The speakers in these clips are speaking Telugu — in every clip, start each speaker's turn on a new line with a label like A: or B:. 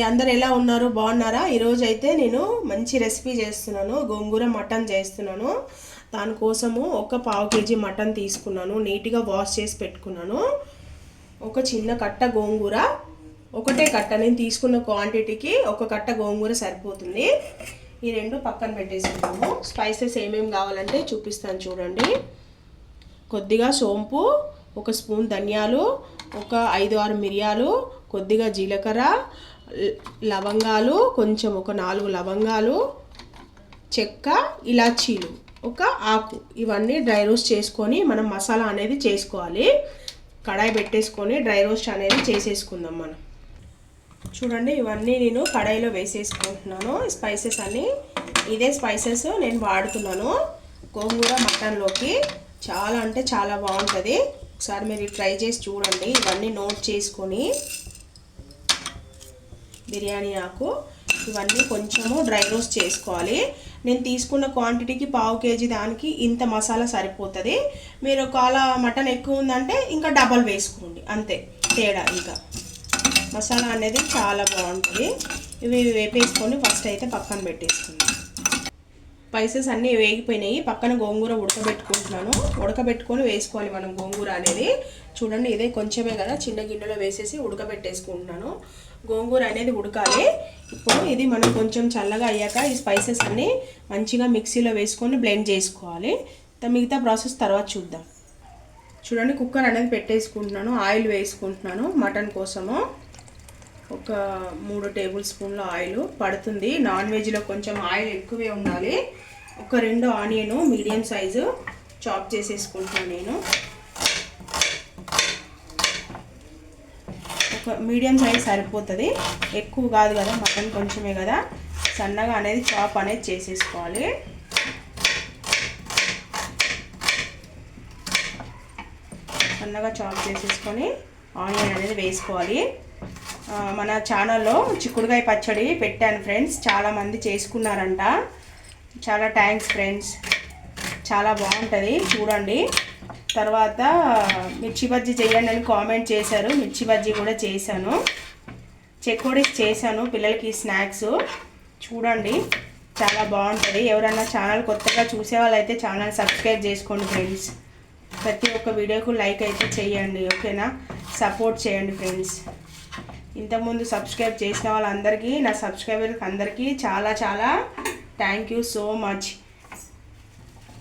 A: అందరు ఎలా ఉన్నారు? బాగున్నారా? ఈరోజు అయితే నేను మంచి రెసిపీ చేస్తున్నాను. గోంగూర మటన్ చేస్తున్నాను. దానికోసము ఒక పావు కేజీ మటన్ తీసుకున్నాను. నీట్గా వాష్ చేసి పెట్టుకున్నాను. ఒక చిన్న కట్ట గోంగూర, ఒకటే కట్ట, నేను తీసుకున్న క్వాంటిటీకి ఒక కట్ట గోంగూర సరిపోతుంది. ఈ రెండు పక్కన పెట్టేసుకున్నాము. స్పైసెస్ ఏమేమి కావాలంటే చూపిస్తాను చూడండి. కొద్దిగా సోంపు, ఒక స్పూన్ ధనియాలు, ఒక 5-6 మిరియాలు, కొద్దిగా జీలకర్ర, లవంగాలు, కొంచెం ఒక 4 లవంగాలు, చెక్క, ఇలాచీలు, ఒక ఆకు, ఇవన్నీ డ్రై రోస్ట్ చేసుకొని మనం మసాలా అనేది చేసుకోవాలి. కడాయి పెట్టేసుకొని డ్రై రోస్ట్ అనేది చేసేసుకుందాం మనం. చూడండి, ఇవన్నీ నేను కడాయిలో వేసేసుకుంటున్నాను. స్పైసెస్ అన్నీ ఇదే స్పైసెస్ నేను వాడుతున్నాను గోంగూర మటన్లోకి. చాలా అంటే చాలా బాగుంటుంది. ఒకసారి మీరు ట్రై చేసి చూడండి. ఇవన్నీ నోట్ చేసుకొని బిర్యానీ ఆకు ఇవన్నీ కొంచెము డ్రై రోస్ట్ చేసుకోవాలి. నేను తీసుకున్న క్వాంటిటీకి పావు కేజీ దానికి ఇంత మసాలా సరిపోతుంది. మీరు ఒకవేళ మటన్ ఎక్కువ ఉందంటే ఇంకా డబల్ వేసుకోండి, అంతే తేడా. ఇంకా మసాలా అనేది చాలా బాగుంటుంది. ఇవి వేపేసుకొని ఫస్ట్ అయితే పక్కన పెట్టేసుకుందాం. స్పైసెస్ అన్నీ వేగిపోయినాయి. పక్కన గోంగూర ఉడకబెట్టుకుంటున్నాను. ఉడకబెట్టుకొని వేసుకోవాలి మనం గోంగూర అనేది. చూడండి, ఇదే కొంచెమే కదా, చిన్న గిన్నెలో వేసేసి ఉడకబెట్టేసుకుంటున్నాను. గోంగూర అనేది ఉడకాలి. ఇప్పుడు ఇది మనం కొంచెం చల్లగా అయ్యాక ఈ స్పైసెస్ అన్నీ మంచిగా మిక్సీలో వేసుకొని బ్లెండ్ చేసుకోవాలి. మిగతా ప్రాసెస్ తర్వాత చూద్దాం. చూడండి, కుక్కర్ అనేది పెట్టేసుకుంటున్నాను. ఆయిల్ వేసుకుంటున్నాను మటన్ కోసము. ఒక 3 టేబుల్ స్పూన్ల ఆయిల్ పడుతుంది. నాన్ వెజ్లో కొంచెం ఆయిల్ ఎక్కువే ఉండాలి. ఒక 2 ఆనియన్ మీడియం సైజు చాప్ చేసేసుకుంటున్నాను నేను. ఒక మీడియం సైజ్ సరిపోతుంది, ఎక్కువ కాదు కదా, మటన్ కొంచెమే కదా. సన్నగా అనేది చాప్ అనేది చేసేసుకోవాలి. సన్నగా చాప్ చేసేసుకొని ఆనియన్ అనేది వేసుకోవాలి. మన ఛానల్లో చిక్కుడుకాయ పచ్చడి పెట్టాను ఫ్రెండ్స్, చాలామంది చేసుకున్నారంట. చాలా థ్యాంక్స్ ఫ్రెండ్స్, చాలా బాగుంటుంది చూడండి. తర్వాత మిర్చి బజ్జీ చేయండి అని కామెంట్ చేశారు. మిర్చి బజ్జీ కూడా చేశాను. చెకోడీస్ చేశాను పిల్లలకి స్నాక్స్. చూడండి, చాలా బాగుంటుంది. ఎవరైనా ఛానల్ కొత్తగా చూసే వాళ్ళైతే ఛానల్ సబ్స్క్రైబ్ చేసుకోండి ఫ్రెండ్స్. ప్రతి ఒక్క వీడియోకు లైక్ అయితే చేయండి, ఓకేనా? సపోర్ట్ చేయండి ఫ్రెండ్స్. ఇంతకుముందు సబ్స్క్రైబ్ చేసిన వాళ్ళందరికీ, నా సబ్స్క్రైబర్కి అందరికీ చాలా చాలా thank you so much.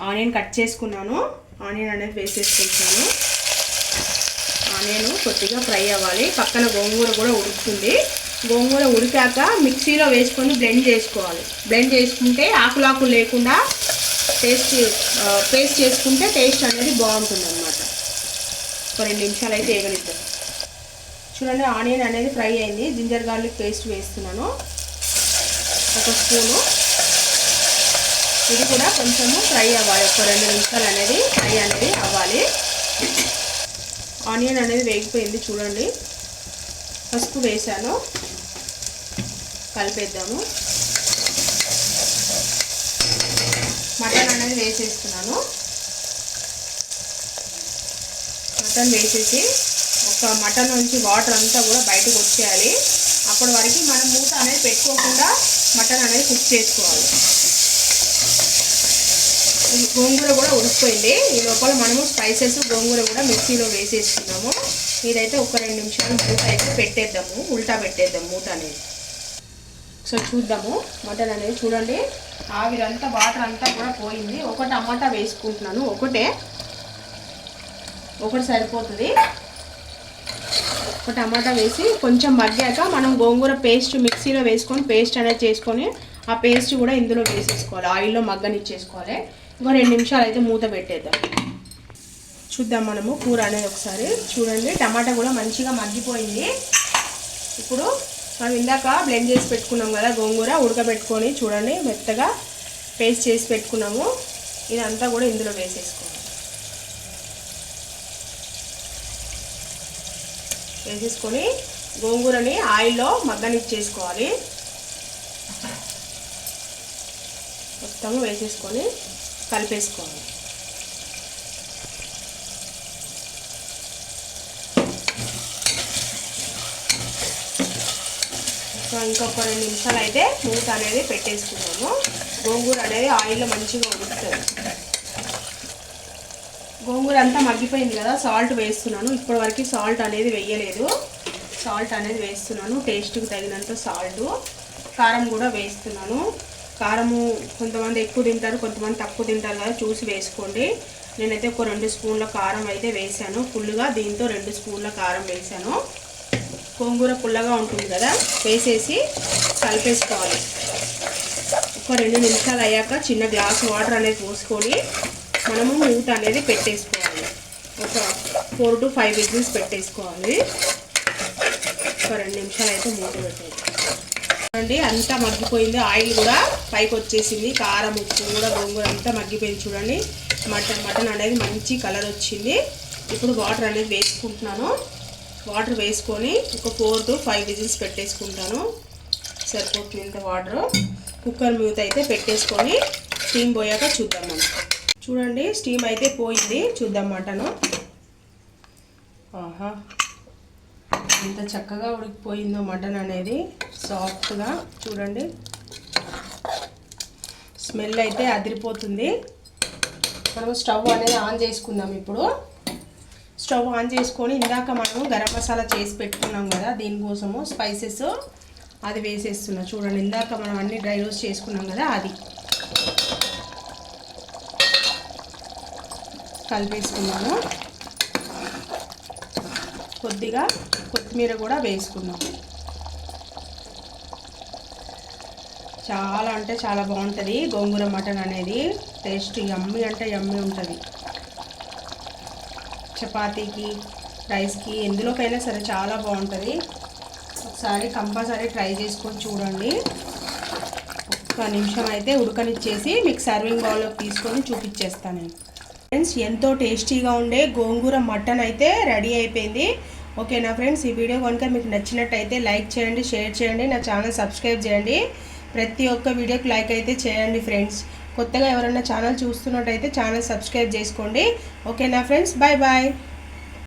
A: Onion cut చేసుకున్నాను. ఆనియన్ అనేది వేసేసుకుంటాను. ఆనియన్ కొద్దిగా ఫ్రై అవ్వాలి. పక్కన గోంగూర కూడా ఉడుకుతుంది. గోంగూర ఉడికాక మిక్సీలో వేసుకొని బ్లెండ్ చేసుకోవాలి. బ్లెండ్ చేసుకుంటే ఆకులాకు లేకుండా పేస్ట్ చేసుకుంటే టేస్ట్ అనేది బాగుంటుంది అన్నమాట. ఒక 2 నిమిషాలు అయితే ఏగనిద్దాం. చూడండి, ఆనియన్ అనేది ఫ్రై అయింది. జింజర్ గార్లిక్ పేస్ట్ వేస్తున్నాను, ఒక స్పూను. ఇది కూడా కొంచెము ఫ్రై అవ్వాలి. ఒక 2 నిమిషాలు అనేది ఫ్రై అనేది అవ్వాలి. ఆనియన్ అనేది వేగిపోయింది చూడండి. పసుపు వేసాను, కలిపేద్దాము. మటన్ అనేది వేసేస్తున్నాను. మటన్ వేసేసి ఒక మటన్ నుంచి వాటర్ అంతా కూడా బయటకు వచ్చేయాలి. అప్పటి వరకు మనం మూత అనేది పెట్టుకోకుండా మటన్ అనేది కుక్ చేసుకోవాలి. గోంగూర కూడా ఉడికిపోయింది. ఈ లోపల మనము స్పైసెస్ గోంగూర కూడా మిక్సీలో వేసేసుకున్నాము. ఇదైతే ఒక 2 నిమిషాలు మూత అయితే పెట్టేద్దాము, ఉల్టా పెట్టేద్దాం మూత అనేది. ఒకసారి చూద్దాము. మటన్ అనేది చూడండి, ఆవిరంతా వాటర్ అంతా కూడా పోయింది. ఒక టమాటా వేసుకుంటున్నాను, ఒకటి సరిపోతుంది. ఒక టమాటా వేసి కొంచెం మగ్గాక మనం గోంగూర పేస్ట్ మిక్సీలో వేసుకొని పేస్ట్ అనేది చేసుకొని ఆ పేస్ట్ కూడా ఇందులో వేసేసుకోవాలి. ఆయిల్లో మగ్గనిచ్చేసుకోవాలి. ఇంకో 2 నిమిషాలు అయితే మూత పెట్టేద్దాం. చూద్దాం మనము కూర అనేది ఒకసారి. చూడండి, టమాటా కూడా మంచిగా మగ్గిపోయింది. ఇప్పుడు మనం ఇందాక బ్లెండ్ చేసి పెట్టుకున్నాం కదా గోంగూర, ఉడకబెట్టుకొని చూడండి మెత్తగా పేస్ట్ చేసి పెట్టుకున్నాము. ఇదంతా కూడా ఇందులో వేసేసుకోవాలి. వేసేసుకొని గోంగూరని ఆయిల్లో మగ్గనిచ్చేసుకోవాలి. మొత్తము వేసేసుకొని కలిపేసుకోవాలి. సో ఇంకొక 2 నిమిషాలు అయితే మూత అనేది పెట్టేసుకున్నాము. గోంగూర అనేది ఆయిల్లో మంచిగా ఉడుకుతుంది. గోంగూర అంతా మగ్గిపోయింది కదా, సాల్ట్ వేస్తున్నాను. ఇప్పటి వరకు సాల్ట్ అనేది వేయలేదు. సాల్ట్ అనేది వేస్తున్నాను, టేస్ట్కి తగినంత సాల్ట్. కారం కూడా వేస్తున్నాను. కారము కొంతమంది ఎక్కువ తింటారు, కొంతమంది తక్కువ తింటారు కదా, చూసి వేసుకోండి. నేనైతే ఒక 2 స్పూన్ల కారం అయితే వేసాను ఫుల్గా. దీంతో 2 స్పూన్ల కారం వేసాను. గోంగూర పుల్లగా ఉంటుంది కదా, వేసేసి కలిపేసుకోవాలి. ఒక 2 నిమిషాలు అయ్యాక చిన్న గ్లాస్ వాటర్ అనేది పోసుకొని మనము మూత అనేది పెట్టేసుకోవాలి. ఒక 4 to 5 విజిల్స్ పెట్టేసుకోవాలి. ఒక 2 నిమిషాలు అయితే మూత పెట్టేది చూడండి. అంతా మగ్గిపోయింది, ఆయిల్ కూడా పైకి వచ్చేసింది. కారం, ఉప్పు కూడా గోంగూర అంతా మగ్గిపోయింది చూడండి. మటన్ అనేది మంచి కలర్ వచ్చింది. ఇప్పుడు వాటర్ అనేది వేసుకుంటున్నాను. వాటర్ వేసుకొని ఒక 4 to 5 విజిల్స్ పెట్టేసుకుంటాను. సరిపోతుంది ఇంత వాటర్. కుక్కర్ మూత అయితే పెట్టేసుకొని స్టీమ్ పోయాక చూద్దాం. మనం చూడండి, స్టీమ్ అయితే పోయింది. చూద్దాం మటను. ఆహా, ఎంత చక్కగా ఉడికిపోయిందో మటన్ అనేది, సాఫ్ట్గా. చూడండి, స్మెల్ అయితే అదిరిపోతుంది. మనం స్టవ్ అనేది ఆన్ చేసుకుందాం. ఇప్పుడు స్టవ్ ఆన్ చేసుకొని ఇందాక మనము గరం మసాలా చేసి పెట్టుకున్నాం కదా, దీనికోసము స్పైసెస్ అది వేసేస్తున్నా. చూడండి, ఇందాక మనం అన్ని డ్రై రోస్ట్ చేసుకున్నాం కదా, అది కలిపేసుకున్నాను. కొద్దిగా కొత్తిమీర కూడా వేసుకున్నాం. చాలా అంటే చాలా బాగుంటుంది గోంగూర మటన్ అనేది. టేస్ట్ యమ్మీ అంటే యమ్మీ ఉంటుంది. చపాతీకి, రైస్కి, ఎందులోకైనా సరే చాలా బాగుంటుంది. ఒకసారి కంపల్సరీ ట్రై చేసుకొని చూడండి. ఒక్క నిమిషం అయితే ఉడకనిచ్చేసి మీకు సర్వింగ్ బౌల్లోకి తీసుకొని చూపించేస్తాను నేను. ఫ్రెండ్స్, ఎంతో టేస్టీగా ఉండే గోంగూర మటన్ అయితే రెడీ అయిపోయింది. ఓకేనా ఫ్రెండ్స్, ఈ వీడియో కనుక మీకు నచ్చినట్టయితే లైక్ చేయండి, షేర్ చేయండి, నా ఛానల్ సబ్స్క్రైబ్ చేయండి. ప్రతి ఒక్క వీడియోకి లైక్ అయితే చేయండి ఫ్రెండ్స్. కొత్తగా ఎవరైనా ఛానల్ చూస్తున్నట్టయితే ఛానల్ సబ్స్క్రైబ్ చేసుకోండి. ఓకేనా ఫ్రెండ్స్, బాయ్ బాయ్.